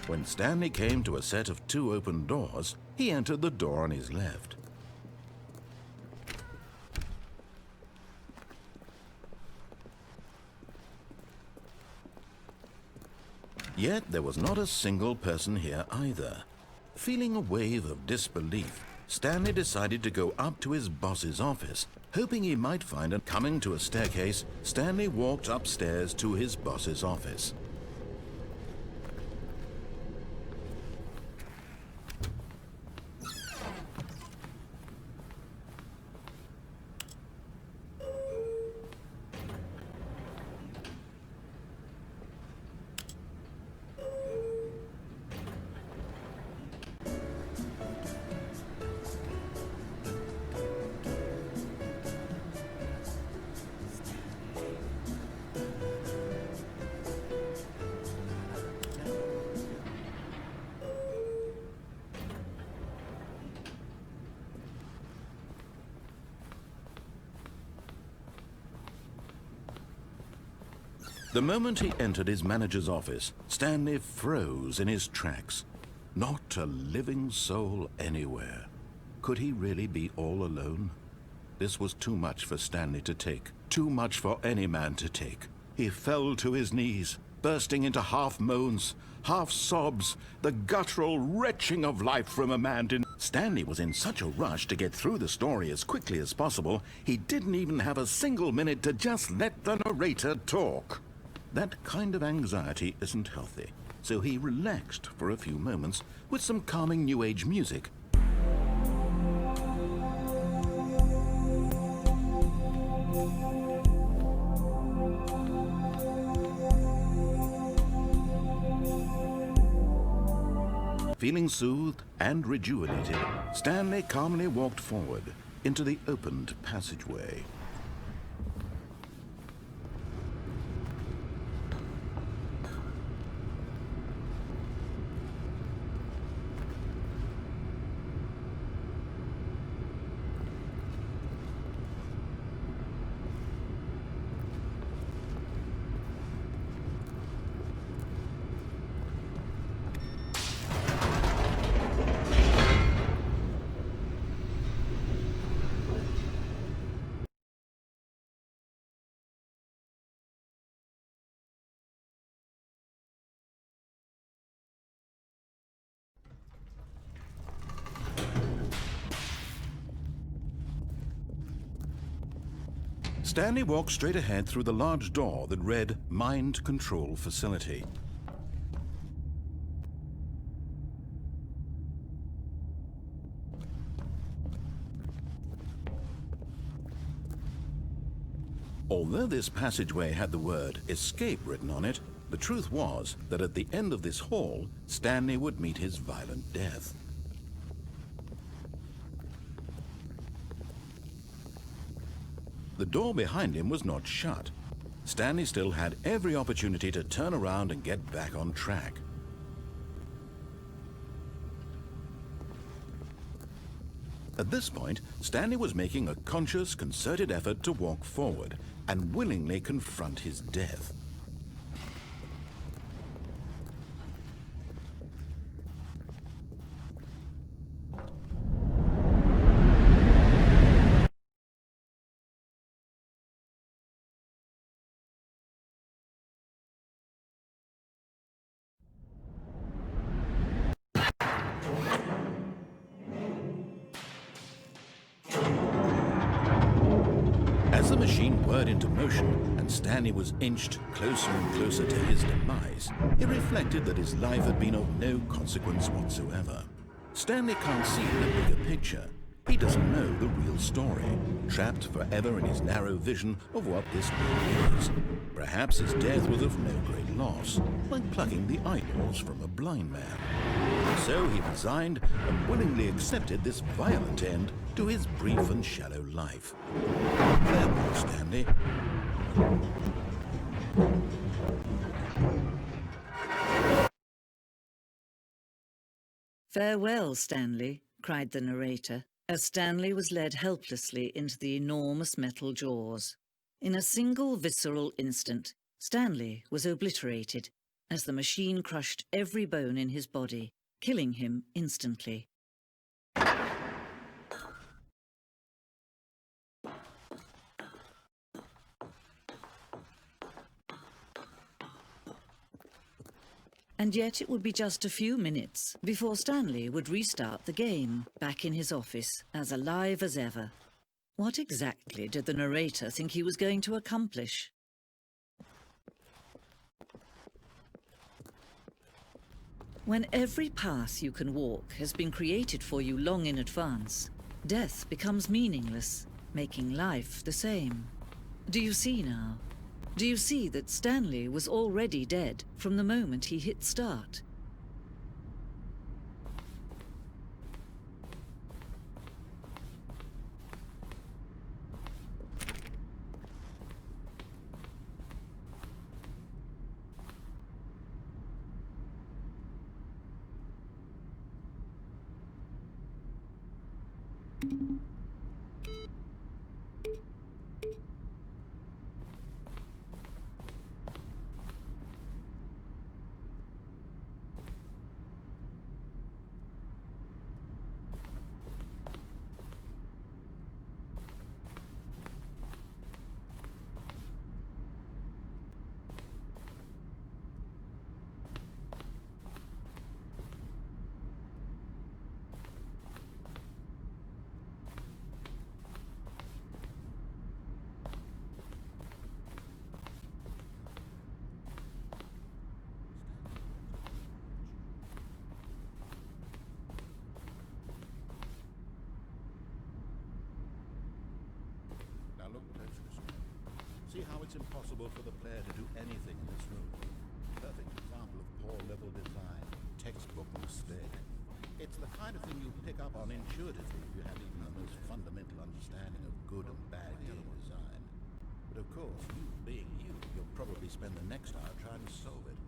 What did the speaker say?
When Stanley came to a set of 2 open doors, he entered the door on his left. Yet there was not a single person here either. Feeling a wave of disbelief, Stanley decided to go up to his boss's office, hoping he might find a... Coming to a staircase, Stanley walked upstairs to his boss's office. The moment he entered his manager's office, Stanley froze in his tracks. Not a living soul anywhere. Could he really be all alone? This was too much for Stanley to take. Too much for any man to take. He fell to his knees, bursting into half moans, half sobs, the guttural retching of life from a man in... Stanley was in such a rush to get through the story as quickly as possible, he didn't even have a single minute to just let the narrator talk. That kind of anxiety isn't healthy, so he relaxed for a few moments with some calming New Age music. Feeling soothed and rejuvenated, Stanley calmly walked forward into the opened passageway. Stanley walked straight ahead through the large door that read Mind Control Facility. Although this passageway had the word Escape written on it, the truth was that at the end of this hall, Stanley would meet his violent death. The door behind him was not shut. Stanley still had every opportunity to turn around and get back on track. At this point, Stanley was making a conscious, concerted effort to walk forward and willingly confront his death. As the machine whirred into motion and Stanley was inched closer and closer to his demise, he reflected that his life had been of no consequence whatsoever. Stanley can't see the bigger picture. He doesn't know the real story, trapped forever in his narrow vision of what this world is. Perhaps his death was of no great loss, like plucking the eyeballs from a blind man. So he resigned and willingly accepted this violent end to his brief and shallow life. Farewell, Stanley. "Farewell, Stanley," cried the narrator, as Stanley was led helplessly into the enormous metal jaws. In a single visceral instant, Stanley was obliterated, as the machine crushed every bone in his body, killing him instantly. And yet it would be just a few minutes before Stanley would restart the game, back in his office, as alive as ever. What exactly did the narrator think he was going to accomplish? When every path you can walk has been created for you long in advance, death becomes meaningless, making life the same. Do you see now? Do you see that Stanley was already dead from the moment he hit start? Now look closely. See how it's impossible for the player to do anything in this room. Perfect example of poor level design. Textbook mistake. It's the kind of thing you pick up on intuitively if you have even the most fundamental understanding of good and bad game design. But of course, you being you, you'll probably spend the next hour trying to solve it.